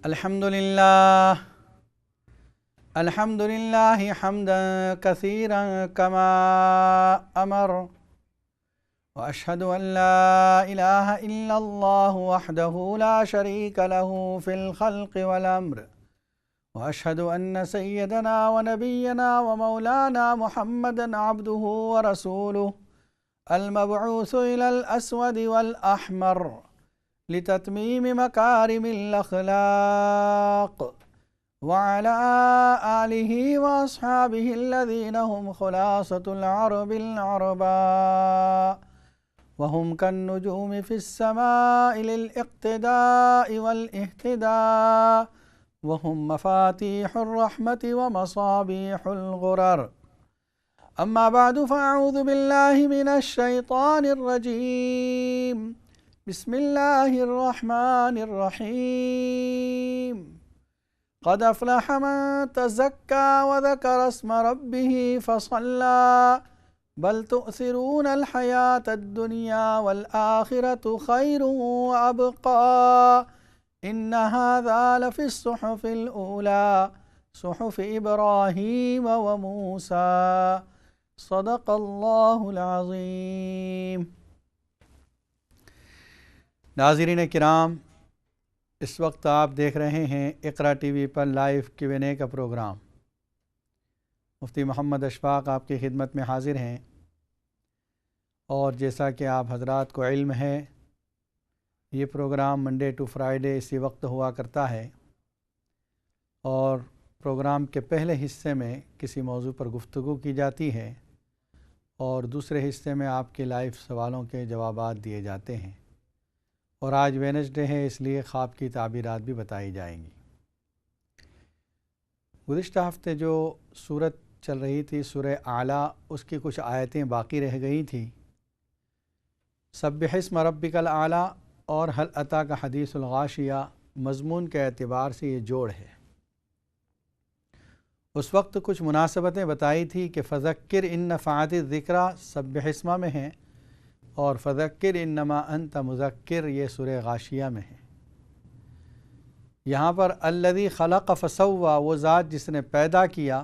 الحمد لله حمدا كثيرا كما أمر، وأشهد أن لا إله إلا الله وحده لا شريك له في الخلق والأمر، وأشهد أن سيدنا ونبينا ومولانا محمدا عبده ورسوله المبعوث إلى الأسود والأحمر لتتميم مكارم الأخلاق، وعلى آله وأصحابه الذين هم خلاصة العرب العرباء، وهم كالنجوم في السماء للاقتداء والاهتداء، وهم مفاتيح الرحمة ومصابيح الغرر. أما بعد، فأعوذ بالله من الشيطان الرجيم. بسم الله الرحمن الرحيم. قد أفلح من تزكى وذكر اسم ربه فصلى، بل تؤثرون الحياة الدنيا والآخرة خير وأبقى، إن هذا لفي الصحف الأولى صحف إبراهيم وموسى، صدق اللہ العظیم۔ ناظرین کرام، اس وقت آپ دیکھ رہے ہیں اقرا ٹی وی پر لائیو Q&A کا پروگرام۔ مفتی محمد اشفاق آپ کی خدمت میں حاضر ہیں، اور جیسا کہ آپ حضرات کو علم ہے، یہ پروگرام منڈے ٹو فرائیڈے اسی وقت ہوا کرتا ہے، اور پروگرام کے پہلے حصے میں کسی موضوع پر گفتگو کی جاتی ہے، اور دوسرے حصے میں آپ کے لائیو سوالوں کے جوابات دیے جاتے ہیں، اور آج وینسڈے ہے اس لیے خواب کی تعبیرات بھی بتائی جائیں گی۔ گزشتہ ہفتے جو سورت چل رہی تھی سورہ اعلیٰ، اس کی کچھ آیتیں باقی رہ گئی تھیں۔ سبح اسم ربک الاعلیٰ اور هل اتاک حدیث الغاشیہ مضمون کے اعتبار سے یہ جوڑ ہے۔ اس وقت کچھ مناسبتیں بتائی تھی کہ فذکر ان نفعت الذکریٰ سبح اسمہ میں ہیں، اور فذکر انما انت مذکر یہ سورہ غاشیہ میں ہے۔ یہاں پر الذی خلق فسوی، وہ ذات جس نے پیدا کیا،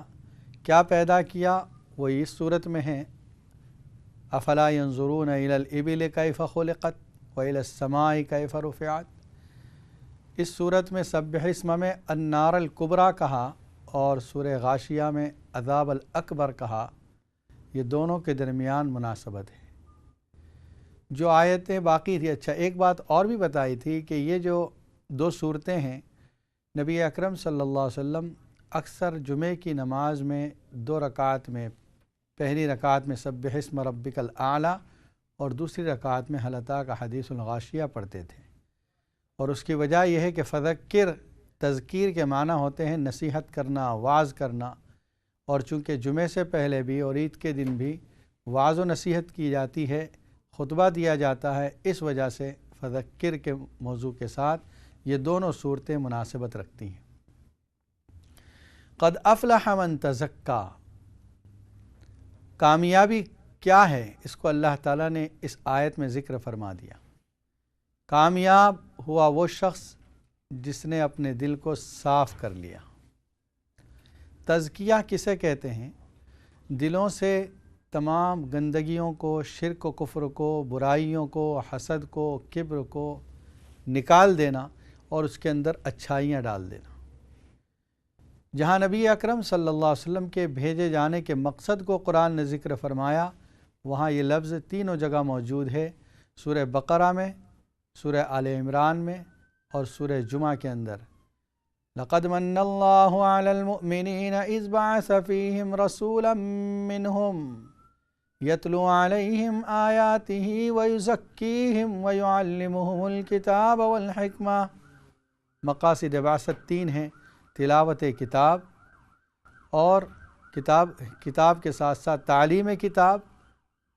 کیا پیدا کیا، وہ اس صورت میں ہے۔ افلا ینظرون الی الابل کیف خلقت والی السماء کیف رفعت۔ اس صورت میں سبح اسم میں النار الکبریٰ کہا، اور سورہ غاشیہ میں عذاب الاکبر کہا، یہ دونوں کے درمیان مناسبت ہے۔ جو آیتیں باقی تھی، اچھا ایک بات اور بھی بتائی تھی کہ یہ جو دو صورتیں ہیں، نبی اکرم صلی اللہ علیہ وسلم اکثر جمعے کی نماز میں 2 رکعت میں، پہلی رکعت میں سبح اسم ربک الاعلیٰ اور دوسری رکعت میں هل اتاک حدیث الغاشیہ پڑھتے تھے، اور اس کی وجہ یہ ہے کہ فذکر تذکیر کے معنی ہوتے ہیں نصیحت کرنا، واعظ کرنا، اور چونکہ جمعے سے پہلے بھی اور عید کے دن بھی واعظ و نصیحت کی جاتی ہے، خطبہ دیا جاتا ہے، اس وجہ سے فذکر کے موضوع کے ساتھ یہ دونوں صورتیں مناسبت رکھتی ہیں۔ قد افلح من تزکا، کامیابی کیا ہے، اس کو اللہ تعالیٰ نے اس آیت میں ذکر فرما دیا۔ کامیاب ہوا وہ شخص جس نے اپنے دل کو صاف کر لیا۔ تزکیہ کسے کہتے ہیں؟ دلوں سے تمام گندگیوں کو، شرک و کفر کو، برائیوں کو، حسد کو، کبر کو نکال دینا اور اس کے اندر اچھائیاں ڈال دینا۔ جہاں نبی اکرم صلی اللہ علیہ وسلم کے بھیجے جانے کے مقصد کو قرآن نے ذکر فرمایا، وہاں یہ لفظ تینوں جگہ موجود ہے، سورہ بقرہ میں، سورہ آل عمران میں، اور سورہ جمعہ کے اندر۔ لقد من اللہ علی المؤمنین اذ بعث فیہم رسولا منہم یتلو علیہم آیاتہ ویزکیہم ویعلمہم الکتاب والحکمہ۔ مقاصد بعثت 3 ہیں، تلاوت کتاب، اور کتاب کے ساتھ ساتھ تعلیم کتاب،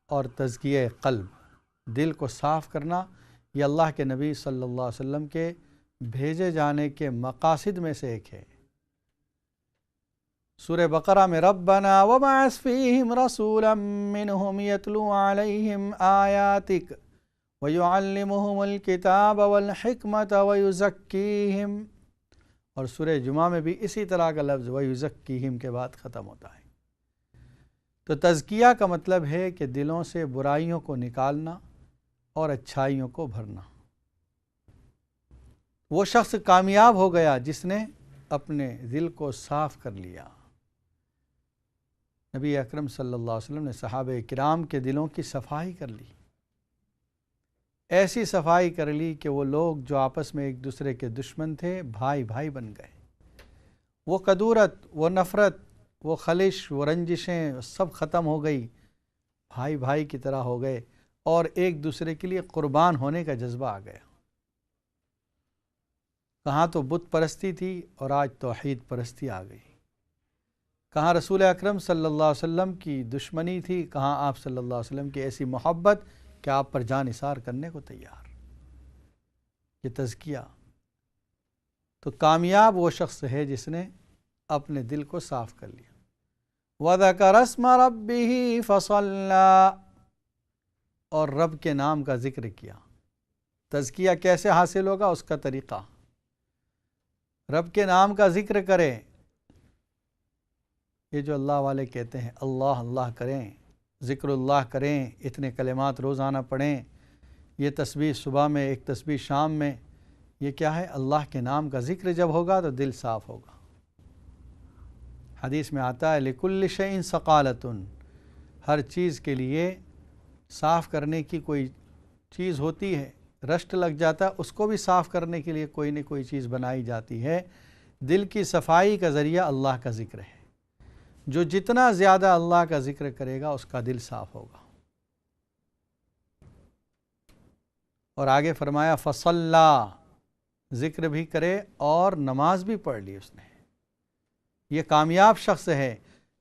اور تزکیہ قلب، دل کو صاف کرنا۔ یہ اللہ کے نبی صلی اللہ علیہ وسلم کے بھیجے جانے کے مقاصد میں سے ایک ہے۔ سورہ بقرہ میں ربنا وبعث فیہم رسولا منہم یتلو علیہم آیاتک ویعلمہم الکتاب والحکمت ویزکیہم، اور سورہ جمعہ میں بھی اسی طرح کا لفظ وَيُزَكِّيهِمْ کے بعد ختم ہوتا ہے۔ تو تزکیہ کا مطلب ہے کہ دلوں سے برائیوں کو نکالنا اور اچھائیوں کو بھرنا۔ وہ شخص کامیاب ہو گیا جس نے اپنے دل کو صاف کر لیا۔ نبی اکرم صلی اللہ علیہ وسلم نے صحابہ کرام کے دلوں کی صفائی کر لی، ایسی صفائی کر لی کہ وہ لوگ جو آپس میں ایک دوسرے کے دشمن تھے بھائی بھائی بن گئے۔ وہ کدورت، وہ نفرت، وہ خلش، وہ رنجشیں سب ختم ہو گئی، بھائی بھائی کی طرح ہو گئے اور ایک دوسرے کے لیے قربان ہونے کا جذبہ آ گیا۔ کہاں تو بت پرستی تھی اور آج توحید پرستی آ گئی، کہاں رسول اکرم صلی اللہ علیہ وسلم کی دشمنی تھی، کہاں آپ صلی اللہ علیہ وسلم کی ایسی محبت کہ آپ پر جان نثار کرنے کو تیار۔ یہ تزکیہ۔ تو کامیاب وہ شخص ہے جس نے اپنے دل کو صاف کر لیا۔ وَذَكَرَ اسْمَ رَبِّهِ فَصَلَّى، اور رب کے نام کا ذکر کیا۔ تزکیہ کیسے حاصل ہوگا؟ اس کا طریقہ، رب کے نام کا ذکر کرے۔ یہ جو اللہ والے کہتے ہیں اللہ اللہ کریں، ذکر اللہ کریں، اتنے کلمات روزانہ پڑھیں، یہ تسبیح صبح میں، ایک تسبیح شام میں، یہ کیا ہے؟ اللہ کے نام کا ذکر جب ہوگا تو دل صاف ہوگا۔ حدیث میں آتا ہے لِكُلِّ شَيْءٍ ثَقَالَةٌ، ہر چیز کے لیے صاف کرنے کی کوئی چیز ہوتی ہے، رشٹ لگ جاتا ہے، اس کو بھی صاف کرنے کے لیے کوئی نہ کوئی چیز بنائی جاتی ہے۔ دل کی صفائی کا ذریعہ اللہ کا ذکر ہے۔ جو جتنا زیادہ اللہ کا ذکر کرے گا اس کا دل صاف ہوگا۔ اور آگے فرمایا فصلی، ذکر بھی کرے اور نماز بھی پڑھ لی اس نے۔ یہ کامیاب شخص ہے،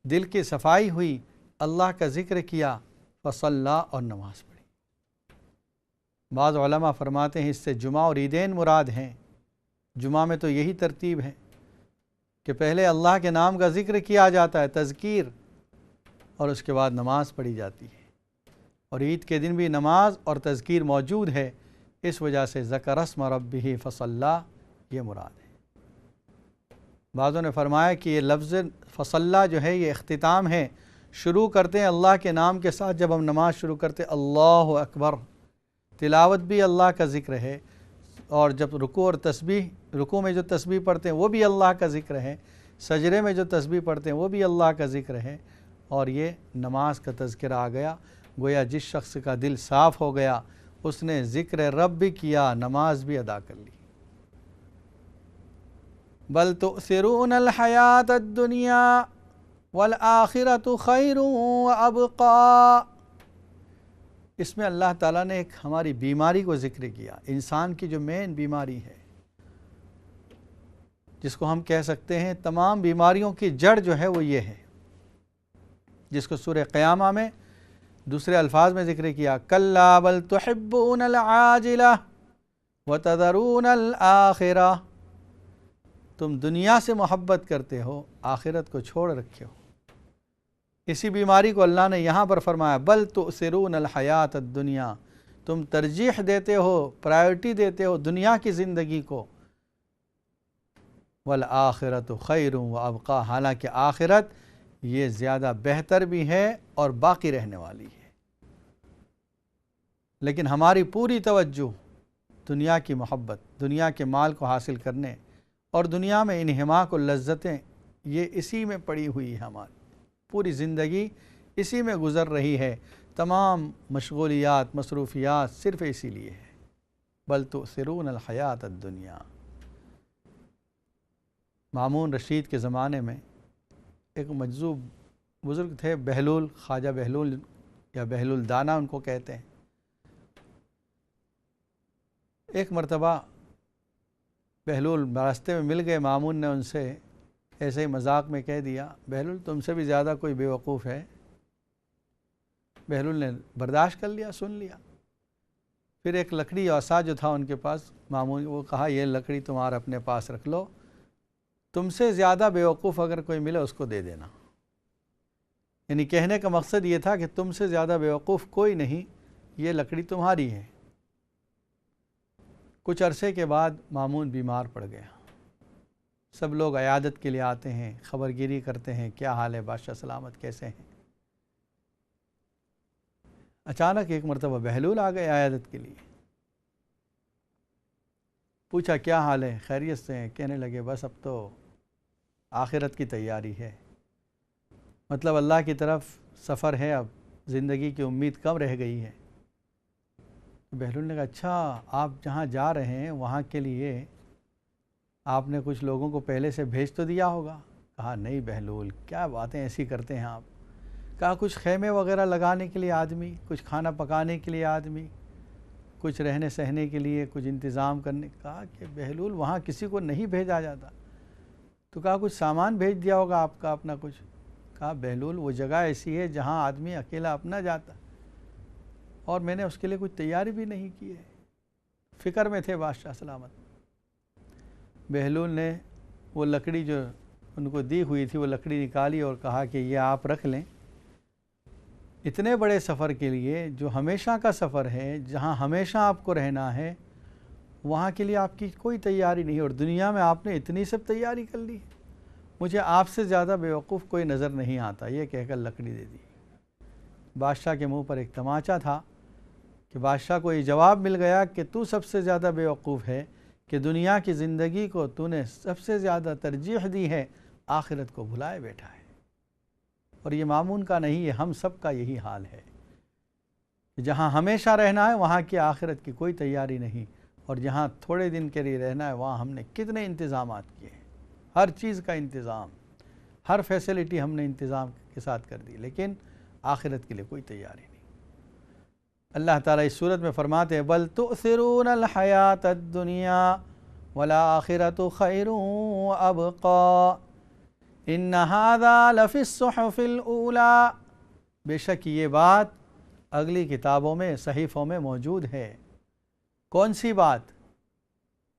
دل کی صفائی ہوئی، اللہ کا ذکر کیا، فصلی اور نماز پڑھی۔ بعض علماء فرماتے ہیں اس سے جمعہ اور عیدین مراد ہیں۔ جمعہ میں تو یہی ترتیب ہے کہ پہلے اللہ کے نام کا ذکر کیا جاتا ہے، تذکیر، اور اس کے بعد نماز پڑھی جاتی ہے۔ اور عید کے دن بھی نماز اور تذکیر موجود ہے، اس وجہ سے ذکر اسم ربہ فصلی یہ مراد ہے۔ بعضوں نے فرمایا کہ یہ لفظ فصلی جو ہے یہ اختتام ہے، شروع کرتے ہیں اللہ کے نام کے ساتھ۔ جب ہم نماز شروع کرتے اللہ اکبر، تلاوت بھی اللہ کا ذکر ہے، اور جب رکوع اور تسبیح، رکوع میں جو تسبیح پڑھتے ہیں وہ بھی اللہ کا ذکر ہے، سجدے میں جو تسبیح پڑھتے ہیں وہ بھی اللہ کا ذکر ہے، اور یہ نماز کا تذکرہ آ گیا۔ گویا جس شخص کا دل صاف ہو گیا اس نے ذکر رب بھی کیا، نماز بھی ادا کر لی۔ بل تؤثرون الحیات الدنیا والآخرۃ خیر وابقیٰ، اس میں اللہ تعالیٰ نے ایک ہماری بیماری کو ذکر کیا، انسان کی جو مین بیماری ہے، جس کو ہم کہہ سکتے ہیں تمام بیماریوں کی جڑ جو ہے وہ یہ ہے، جس کو سورہ قیامہ میں دوسرے الفاظ میں ذکر کیا، کلا بل تحبون العاجلہ وتذرون الآخرہ، تم دنیا سے محبت کرتے ہو، آخرت کو چھوڑ رکھے ہو۔ اسی بیماری کو اللہ نے یہاں پر فرمایا بل تؤثرون الحیات الدنیا، تم ترجیح دیتے ہو، پرائیورٹی دیتے ہو دنیا کی زندگی کو، والآخرۃ خیر وابقیٰ، حالانکہ آخرت یہ زیادہ بہتر بھی ہے اور باقی رہنے والی ہے۔ لیکن ہماری پوری توجہ دنیا کی محبت، دنیا کے مال کو حاصل کرنے اور دنیا میں انہماک و لذتیں، یہ اسی میں پڑی ہوئی ہے، ہماری پوری زندگی اسی میں گزر رہی ہے، تمام مشغولیات، مصروفیات صرف اسی لیے ہے۔ بل تؤثرون الحیات الدنیا۔ مامون رشید کے زمانے میں ایک مجذوب بزرگ تھے، بہلول، خواجہ بہلول یا بہلول دانا ان کو کہتے ہیں۔ ایک مرتبہ بہلول راستے میں مل گئے، مامون نے ان سے ایسے ہی مذاق میں کہہ دیا، بہلول تم سے بھی زیادہ کوئی بیوقوف ہے؟ بہلول نے برداشت کر لیا، سن لیا۔ پھر ایک لکڑی عصا جو تھا ان کے پاس، مامون وہ کہا یہ لکڑی تمہارا اپنے پاس رکھ لو، تم سے زیادہ بیوقوف اگر کوئی ملے اس کو دے دینا۔ یعنی کہنے کا مقصد یہ تھا کہ تم سے زیادہ بیوقوف کوئی نہیں، یہ لکڑی تمہاری ہے۔ کچھ عرصے کے بعد مامون بیمار پڑ گیا، سب لوگ عیادت کے لیے آتے ہیں، خبر گیری کرتے ہیں، کیا حال ہے بادشاہ سلامت، کیسے ہیں؟ اچانک ایک مرتبہ بہلول آ گئے عیادت کے لیے، پوچھا کیا حال ہے، خیریت سے ہیں؟ کہنے لگے بس اب تو آخرت کی تیاری ہے، مطلب اللہ کی طرف سفر ہے، اب زندگی کی امید کم رہ گئی ہے۔ بہلول نے کہا اچھا، آپ جہاں جا رہے ہیں وہاں کے لیے آپ نے کچھ لوگوں کو پہلے سے بھیج تو دیا ہوگا؟ کہا نہیں بہلول، کیا باتیں ایسی کرتے ہیں آپ۔ کہا کچھ خیمے وغیرہ لگانے کے لیے آدمی، کچھ کھانا پکانے کے لیے آدمی، کچھ رہنے سہنے کے لیے کچھ انتظام کرنے۔ کہا کہ بہلول وہاں کسی کو نہیں بھیجا جاتا۔ تو کہا کچھ سامان بھیج دیا ہوگا آپ کا اپنا کچھ۔ کہا بہلول وہ جگہ ایسی ہے جہاں آدمی اکیلا اپنا جاتا، اور میں نے اس کے لیے کچھ تیاری بھی نہیں کی ہے۔ فکر میں تھے بادشاہ سلامت۔ بہلول نے وہ لکڑی جو ان کو دی ہوئی تھی وہ لکڑی نکالی اور کہا کہ یہ آپ رکھ لیں، اتنے بڑے سفر کے لیے جو ہمیشہ کا سفر ہے، جہاں ہمیشہ آپ کو رہنا ہے، وہاں کے لیے آپ کی کوئی تیاری نہیں، اور دنیا میں آپ نے اتنی سب تیاری کر لی، مجھے آپ سے زیادہ بیوقوف کوئی نظر نہیں آتا، یہ کہہ کر لکڑی دے دی۔ بادشاہ کے منہ پر ایک تماچا تھا کہ بادشاہ کو یہ جواب مل گیا کہ تو سب سے زیادہ بیوقوف ہے کہ دنیا کی زندگی کو تو نے سب سے زیادہ ترجیح دی ہے، آخرت کو بھلائے بیٹھا ہے۔ اور یہ مامون کا نہیں، یہ ہم سب کا یہی حال ہے کہ جہاں ہمیشہ رہنا ہے وہاں کی آخرت کی کوئی تیاری نہیں، اور جہاں تھوڑے دن کے لیے رہنا ہے وہاں ہم نے کتنے انتظامات کیے ہیں، ہر چیز کا انتظام، ہر فیسلٹی ہم نے انتظام کے ساتھ کر دی، لیکن آخرت کے لیے کوئی تیاری نہیں۔ اللہ تعالیٰ اس صورت میں فرماتے ہیں بل تؤثرون الحیات الدنیا والآخرۃ خیر وابقی ان ھذا لفی الصحف الاولی، بے شک یہ بات اگلی کتابوں میں، صحیفوں میں موجود ہے۔ کون سی بات؟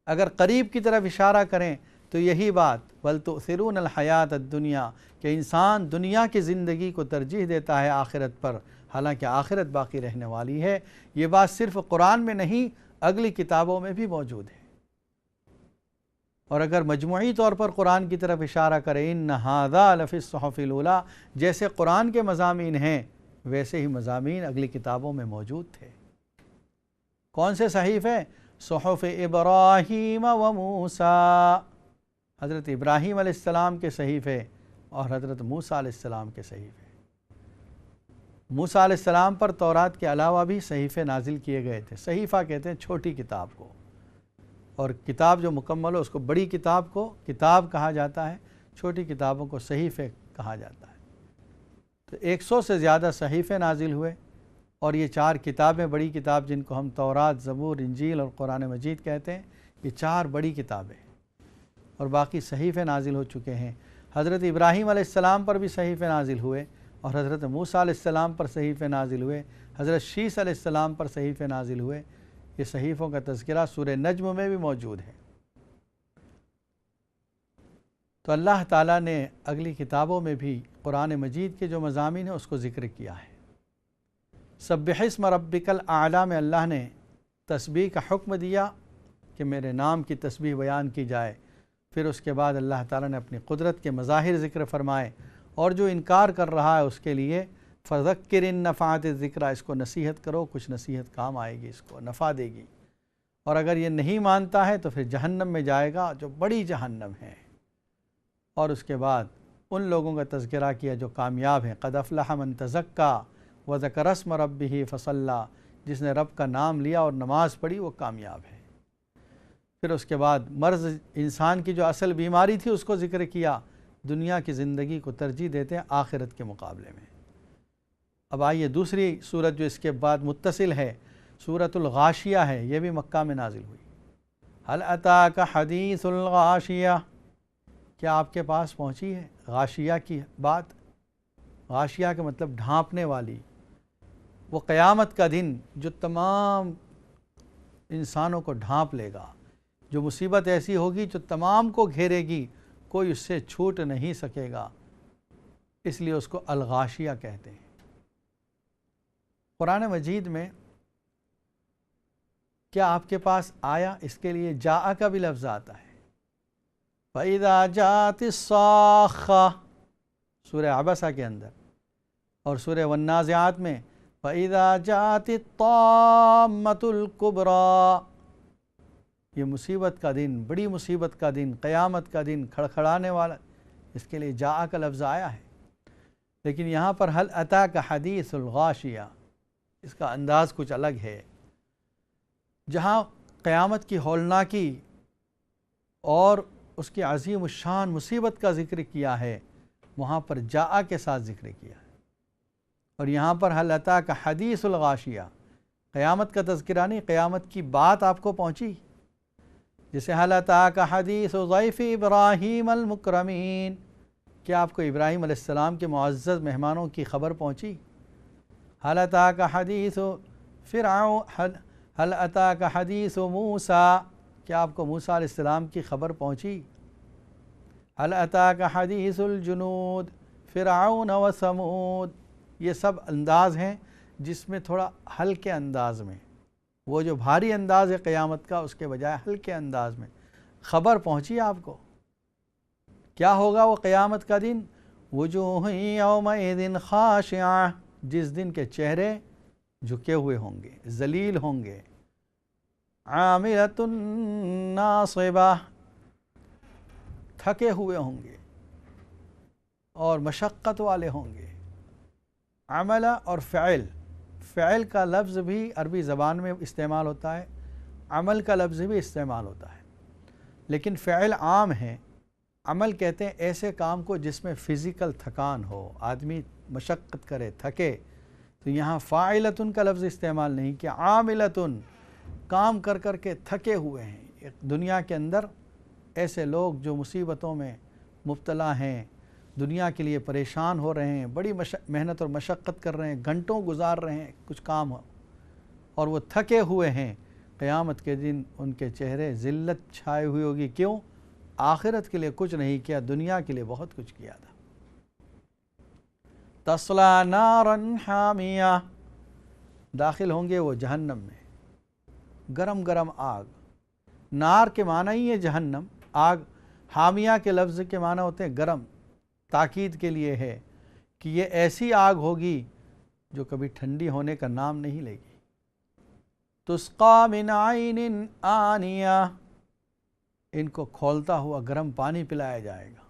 اگر قریب کی طرف اشارہ کریں تو یہی بات بل تؤثرون الحیات الدنیا، کہ انسان دنیا کی زندگی کو ترجیح دیتا ہے آخرت پر، حالانکہ آخرت باقی رہنے والی ہے۔ یہ بات صرف قرآن میں نہیں، اگلی کتابوں میں بھی موجود ہے۔ اور اگر مجموعی طور پر قرآن کی طرف اشارہ کریں ان ھذا لفی الصحف الاولی، جیسے قرآن کے مضامین ہیں ویسے ہی مضامین اگلی کتابوں میں موجود تھے۔ کون سے صحیفے؟ صحف ابراہیم و موسیٰ، حضرت ابراہیم علیہ السلام کے صحیفے اور حضرت موسیٰ علیہ السلام کے صحیفے۔ موسیٰ علیہ السلام پر تورات کے علاوہ بھی صحیفے نازل کیے گئے تھے۔ صحیفہ کہتے ہیں چھوٹی کتاب کو، اور کتاب جو مکمل ہو اس کو بڑی کتاب کو کتاب کہا جاتا ہے، چھوٹی کتابوں کو صحیفے کہا جاتا ہے۔ تو 100 سے زیادہ صحیفے نازل ہوئے، اور یہ 4 کتابیں، بڑی کتاب جن کو ہم تورات، زبور، انجیل اور قرآن مجید کہتے ہیں، یہ 4 بڑی کتابیں، اور باقی صحیفے نازل ہو چکے ہیں۔ حضرت ابراہیم علیہ السلام پر بھی صحیفے نازل ہوئے، اور حضرت موسیٰ علیہ السلام پر صحیفے نازل ہوئے، حضرت شیس علیہ السلام پر صحیفے نازل ہوئے۔ یہ صحیفوں کا تذکرہ سورہ نجم میں بھی موجود ہے۔ تو اللہ تعالیٰ نے اگلی کتابوں میں بھی قرآن مجید کے جو مضامین ہیں اس کو ذکر کیا ہے۔ سبح اسم ربک الاعلی میں اللہ نے تسبیح کا حکم دیا کہ میرے نام کی تسبیح بیان کی جائے، پھر اس کے بعد اللہ تعالیٰ نے اپنی قدرت کے مظاہر ذکر فرمائے، اور جو انکار کر رہا ہے اس کے لیے فذکر ان نفعت الذکریٰ، اس کو نصیحت کرو، کچھ نصیحت کام آئے گی، اس کو نفع دے گی، اور اگر یہ نہیں مانتا ہے تو پھر جہنم میں جائے گا جو بڑی جہنم ہے۔ اور اس کے بعد ان لوگوں کا تذکرہ کیا جو کامیاب ہیں، قد افلح من تزکیٰ وذکر اسم ربہ فصلی، جس نے رب کا نام لیا اور نماز پڑھی وہ کامیاب ہے۔ پھر اس کے بعد مرض انسان کی جو اصل بیماری تھی اس کو ذکر کیا، دنیا کی زندگی کو ترجیح دیتے ہیں آخرت کے مقابلے میں۔ اب آئیے دوسری سورت جو اس کے بعد متصل ہے، سورۃ الغاشیہ ہے، یہ بھی مکہ میں نازل ہوئی۔ هل اتاک حدیث الغاشیہ، کیا آپ کے پاس پہنچی ہے غاشیہ کی بات؟ غاشیہ کا مطلب ڈھانپنے والی، وہ قیامت کا دن جو تمام انسانوں کو ڈھانپ لے گا، جو مصیبت ایسی ہوگی جو تمام کو گھیرے گی، کوئی اس سے چھوٹ نہیں سکے گا، اس لیے اس کو الغاشیہ کہتے ہیں۔ قرآن مجید میں کیا آپ کے پاس آیا، اس کے لیے جاء کا بھی لفظ آتا ہے، فَإِذَا جَاءَتِ الصَّاخَّةُ سورہ عبسہ کے اندر، اور سورہ والنازعات میں فَإِذَا جَاءَتِ الطَّامَّةُ الْكُبْرَى، یہ مصیبت کا دن، بڑی مصیبت کا دن، قیامت کا دن، کھڑکھڑانے والا، اس کے لیے جاء کا لفظ آیا ہے۔ لیکن یہاں پر هل اتاک حدیث الغاشیہ، اس کا انداز کچھ الگ ہے۔ جہاں قیامت کی ہولناکی اور اس کی عظیم الشان مصیبت کا ذکر کیا ہے، وہاں پر جاء کے ساتھ ذکر کیا ہے، اور یہاں پر هل اتاک حدیث الغاشیہ، قیامت کا تذکرہ نہیں، قیامت کی بات آپ کو پہنچی، جیسے هل اتاک حدیث ضیف ابراہیم المکرمین، کیا آپ کو ابراہیم علیہ السلام کے معزز مہمانوں کی خبر پہنچی؟ هل اتاک حدیث فرعون، هل اتاک حدیث موسیٰ، کیا آپ کو موسیٰ علیہ السلام کی خبر پہنچی؟ هل اتاک حدیث الجنود فرعون و ثمود، یہ سب انداز ہیں جس میں تھوڑا ہلکے انداز میں، وہ جو بھاری انداز ہے قیامت کا، اس کے بجائے ہلکے انداز میں خبر پہنچی آپ کو۔ کیا ہوگا وہ قیامت کا دن؟ وجوہ یومئذ خاشعہ، جس دن کے چہرے جھکے ہوئے ہوں گے، ذلیل ہوں گے، عاملۃ ناصبہ، تھکے ہوئے ہوں گے اور مشقت والے ہوں گے۔ عملہ اور فعل، فعل کا لفظ بھی عربی زبان میں استعمال ہوتا ہے، عمل کا لفظ بھی استعمال ہوتا ہے، لیکن فعل عام ہے۔ عمل کہتے ہیں ایسے کام کو جس میں فزیکل تھکان ہو، آدمی مشقت کرے، تھکے، تو یہاں فاعلتن کا لفظ استعمال نہیں کہ عاملتن، کام کر کر کے تھکے ہوئے ہیں۔ دنیا کے اندر ایسے لوگ جو مصیبتوں میں مبتلا ہیں، دنیا کے لیے پریشان ہو رہے ہیں، بڑی محنت اور مشقت کر رہے ہیں، گھنٹوں گزار رہے ہیں کچھ کام ہو، اور وہ تھکے ہوئے ہیں، قیامت کے دن ان کے چہرے ذلت چھائے ہوئی ہوگی۔ کیوں؟ آخرت کے لیے کچھ نہیں کیا، دنیا کے لیے بہت کچھ کیا تھا۔ تصلیٰ نارا حامیہ، داخل ہوں گے وہ جہنم میں، گرم گرم آگ۔ نار کے معنی ہی ہے جہنم، آگ۔ حامیہ کے لفظ کے معنی ہوتے ہیں گرم، تاکید کے لیے ہے کہ یہ ایسی آگ ہوگی جو کبھی ٹھنڈی ہونے کا نام نہیں لے گی۔ تسقیٰ من عین آنیہ، ان کو کھولتا ہوا گرم پانی پلایا جائے گا۔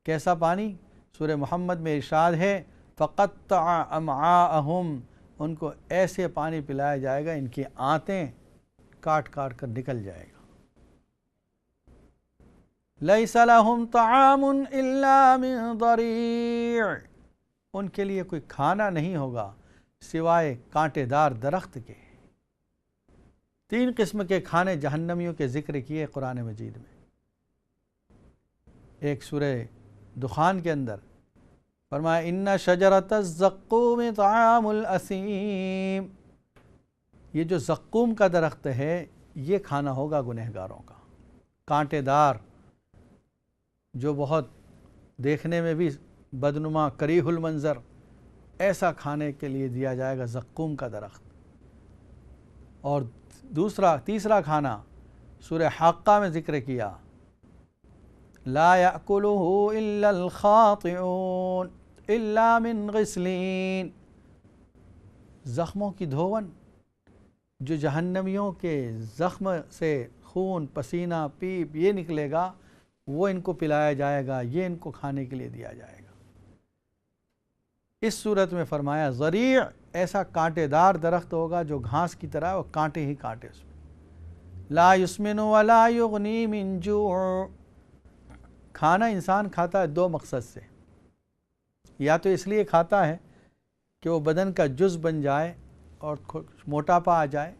کیسا پانی؟ سورہ محمد میں ارشاد ہے فقطع امعاءہم، ان کو ایسے پانی پلایا جائے گا ان کی آنتیں کاٹ کاٹ کر نکل جائے گا۔ لیس لہم طعام الا من ضریع، ان کے لیے کوئی کھانا نہیں ہوگا سوائے کانٹے دار درخت کے۔ 3 قسم کے کھانے جہنمیوں کے ذکر کیے قرآن مجید میں۔ ایک سورہ دخان کے اندر فرمایا ان شجرۃ الزقوم طعام الاسیم، یہ جو زقوم کا درخت ہے یہ کھانا ہوگا گنہگاروں کا، کانٹے دار، جو بہت دیکھنے میں بھی بدنما کریہ المنظر، ایسا کھانے کے لیے دیا جائے گا زقوم کا درخت۔ اور تیسرا کھانا سورہ حاقہ میں ذکر کیا لا یأکلہ الا الخاطئون الا من غسلین، زخموں کی دھون، جو جہنمیوں کے زخم سے خون پسینہ پیپ یہ نکلے گا وہ ان کو پلایا جائے گا، یہ ان کو کھانے کے لیے دیا جائے گا۔ اس صورت میں فرمایا ضریع، ایسا کانٹے دار درخت ہوگا جو گھاس کی طرح وہ کانٹے ہی کانٹے اس میں۔ لا یسمن ولا یغنی من جوع، کھانا انسان کھاتا ہے 2 مقصد سے، یا تو اس لیے کھاتا ہے کہ وہ بدن کا جز بن جائے اور موٹاپا آ جائے،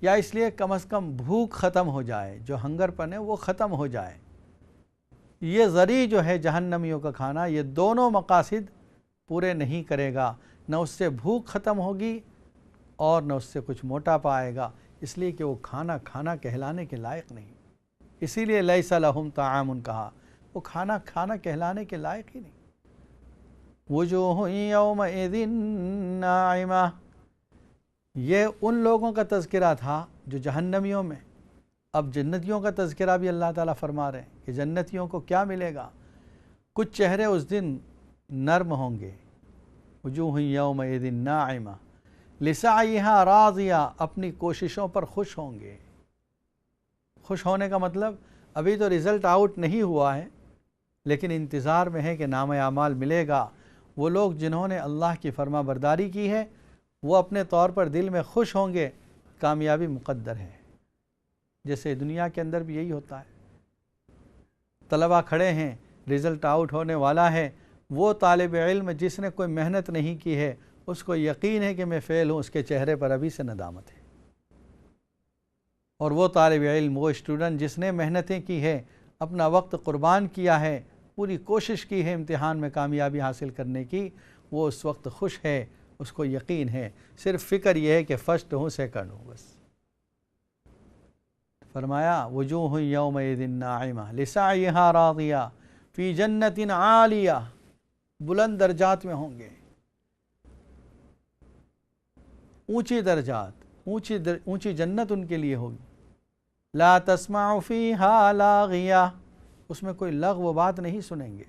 یا اس لیے کم از کم بھوک ختم ہو جائے، جو ہنگر پن ہے وہ ختم ہو جائے۔ یہ ذریع جو ہے جہنمیوں کا کھانا، یہ دونوں مقاصد پورے نہیں کرے گا، نہ اس سے بھوک ختم ہوگی اور نہ اس سے کچھ موٹاپا آئے گا، اس لیے کہ وہ کھانا کہلانے کے لائق نہیں، اسی لیے لیس لہم طعام کہا، وہ کھانا کہلانے کے لائق ہی نہیں۔ وجوہ یومئذ ناعمہ، یہ ان لوگوں کا تذکرہ تھا جو جہنمیوں میں اب جنتیوں کا تذکرہ بھی اللہ تعالیٰ فرما رہے ہیں کہ جنتیوں کو کیا ملے گا۔ کچھ چہرے اس دن نرم ہوں گے، وجوہ یومئذ ناعمہ لسعیہا راضیہ، اپنی کوششوں پر خوش ہوں گے۔ خوش ہونے کا مطلب ابھی تو رزلٹ آؤٹ نہیں ہوا ہے، لیکن انتظار میں ہے کہ نام اعمال ملے گا۔ وہ لوگ جنہوں نے اللہ کی فرما برداری کی ہے وہ اپنے طور پر دل میں خوش ہوں گے، کامیابی مقدر ہے۔ جیسے دنیا کے اندر بھی یہی ہوتا ہے، طلبہ کھڑے ہیں، رزلٹ آؤٹ ہونے والا ہے، وہ طالب علم جس نے کوئی محنت نہیں کی ہے اس کو یقین ہے کہ میں فیل ہوں، اس کے چہرے پر ابھی سے ندامت ہے۔ اور وہ طالب علم، وہ اسٹوڈنٹ جس نے محنتیں کی ہے، اپنا وقت قربان کیا ہے، پوری کوشش کی ہے امتحان میں کامیابی حاصل کرنے کی، وہ اس وقت خوش ہے، اس کو یقین ہے، صرف فکر یہ ہے کہ فرسٹ ہوں سیکنڈ ہوں بس۔ فرمایا وجوہ یومئذ ناعمہ لسعیہا راضیہ فی جنت عالیہ، بلند درجات میں ہوں گے، اونچی درجات، اونچی جنت ان کے لیے ہوگی۔ لا تسمع فیہا لاغیہ، اس میں کوئی لغو بات نہیں سنیں گے۔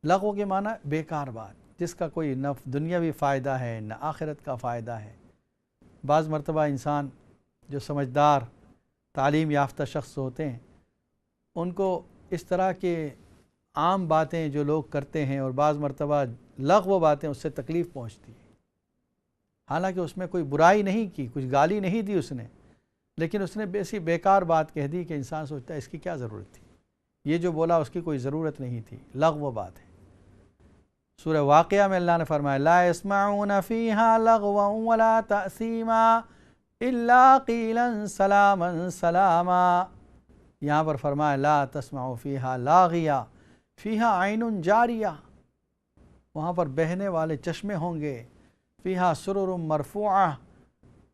لغو کے معنی بیکار بات، جس کا کوئی نہ دنیاوی فائدہ ہے نہ آخرت کا فائدہ ہے۔ بعض مرتبہ انسان جو سمجھدار تعلیم یافتہ شخص ہوتے ہیں ان کو اس طرح کے عام باتیں جو لوگ کرتے ہیں اور بعض مرتبہ لغو باتیں اس سے تکلیف پہنچتی ہے، حالانکہ اس میں کوئی برائی نہیں کی، کچھ گالی نہیں دی اس نے، لیکن اس نے ایسی بیکار بات کہہ دی کہ انسان سوچتا ہے اس کی کیا ضرورت تھی، یہ جو بولا اس کی کوئی ضرورت نہیں تھی، لغو بات ہے۔ سورہ واقعہ میں اللہ نے فرمایا لا يسمعون فیہا لغوا ولا تأثیما الا قیلا سلاما سلاما، یہاں پر فرمایا لا تسمع فیہا لاغیہ فیہا عین جاریہ، وہاں پر بہنے والے چشمے ہوں گے، فیہا سرر مرفوعہ،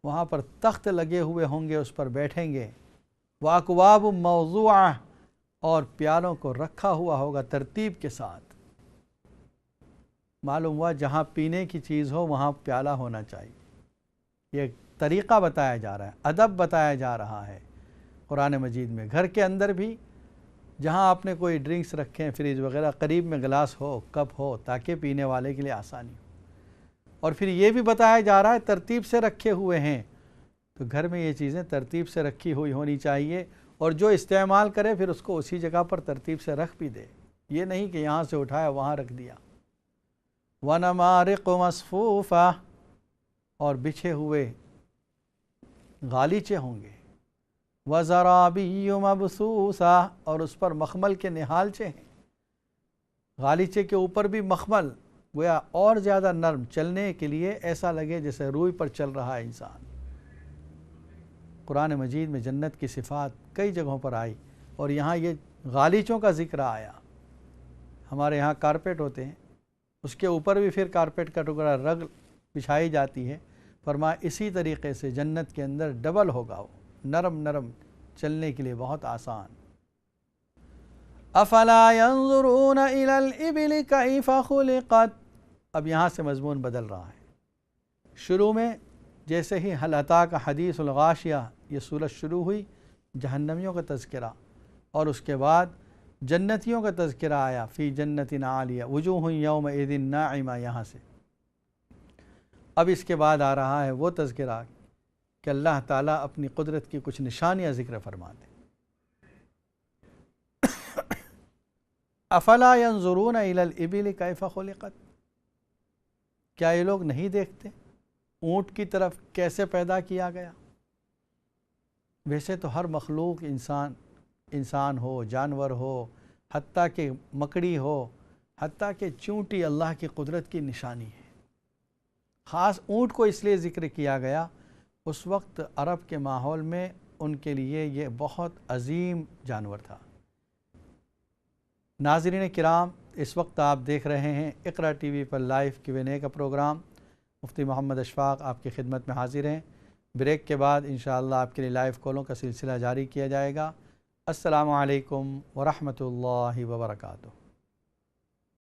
وہاں پر تخت لگے ہوئے ہوں گے، اس پر بیٹھیں گے، واکواب موضوعہ، اور پیالوں کو رکھا ہوا ہوگا ترتیب کے ساتھ۔ معلوم ہوا جہاں پینے کی چیز ہو وہاں پیالہ ہونا چاہیے، یہ طریقہ بتایا جا رہا ہے، ادب بتایا جا رہا ہے قرآن مجید میں۔ گھر کے اندر بھی جہاں آپ نے کوئی ڈرنکس رکھیں، فریج وغیرہ، قریب میں گلاس ہو، کپ ہو، تاکہ پینے والے کے لیے آسانی ہو۔ اور پھر یہ بھی بتایا جا رہا ہے ترتیب سے رکھے ہوئے ہیں، تو گھر میں یہ چیزیں ترتیب سے رکھی ہوئی ہونی چاہیے، اور جو استعمال کرے پھر اس کو اسی جگہ پر ترتیب سے رکھ بھی دے، یہ نہیں کہ یہاں سے اٹھایا وہاں رکھ دیا۔ وَنَمَارِقُ مَصْفُوفَةٌ، اور بچھے ہوئے غالیچے ہوں گے، وَزَرَابِيُّ مَبْثُوثَةٌ، اور اس پر مخمل کے نہالچے ہیں، غالیچے کے اوپر بھی مخمل، گویا اور زیادہ نرم، چلنے کے لیے ایسا لگے جیسے روئی پر چل رہا ہے انسان۔ قرآن مجید میں جنت کی صفات کئی جگہوں پر آئی، اور یہاں یہ غالیچوں کا ذکر آیا۔ ہمارے یہاں کارپیٹ ہوتے ہیں، اس کے اوپر بھی پھر کارپیٹ کا ٹکڑا رگ بچھائی جاتی ہے، فرمایا اسی طریقے سے جنت کے اندر ڈبل ہوگا، وہ نرم نرم، چلنے کے لیے بہت آسان۔ افلا ينظرون الى الابل كيف خلقت، اب یہاں سے مضمون بدل رہا ہے۔ شروع میں جیسے ہی هل اتاک حدیث الغاشیہ، یہ صورت شروع ہوئی، جہنمیوں کا تذکرہ، اور اس کے بعد جنتیوں کا تذکرہ آیا، فی جنت عالیہ وجوہ یومئذ ناعمہ، یہاں سے اب اس کے بعد آ رہا ہے وہ تذکرہ کہ اللہ تعالیٰ اپنی قدرت کی کچھ نشانیاں ذکر فرماتے ہیں۔ افلا ينظرون الى الابل كيف خلقت، کیا یہ لوگ نہیں دیکھتے اونٹ کی طرف کیسے پیدا کیا گیا؟ ویسے تو ہر مخلوق، انسان ہو، جانور ہو، حتیٰ کہ مکڑی ہو، حتیٰ کہ چونٹی، اللہ کی قدرت کی نشانی ہے۔ خاص اونٹ کو اس لیے ذکر کیا گیا، اس وقت عرب کے ماحول میں ان کے لیے یہ بہت عظیم جانور تھا۔ ناظرین کرام، اس وقت آپ دیکھ رہے ہیں اقرا ٹی وی پر لائیو Q&A کا پروگرام، مفتی محمد اشفاق آپ کی خدمت میں حاضر ہیں۔ بریک کے بعد انشاءاللہ آپ کے لیے لائیو کالوں کا سلسلہ جاری کیا جائے گا۔ السلام علیکم ورحمۃ اللہ وبرکاتہ۔